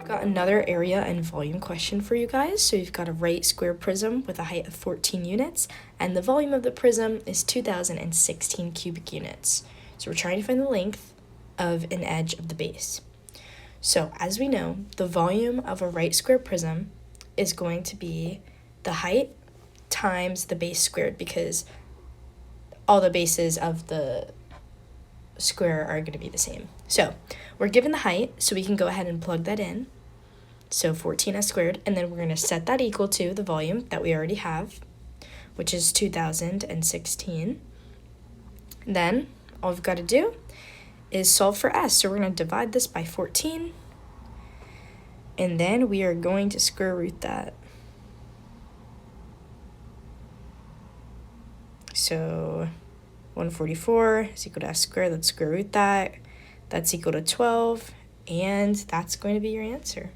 got another area and volume question for you guys. So you've got a right square prism with a height of 14 units, and the volume of the prism is 2016 cubic units. So we're trying to find the length of an edge of the base. So as we know, the volume of a right square prism is going to be the height times the base squared, because all the bases of the square are going to be the same. So we're given the height, so we can go ahead and plug that in. So 14s squared, and then we're going to set that equal to the volume that we already have, which is 2016. Then all we've got to do is solve for s. So we're going to divide this by 14, and then we are going to square root that. So 144 is equal to s squared. Let's square root that. That's equal to 12, and that's going to be your answer.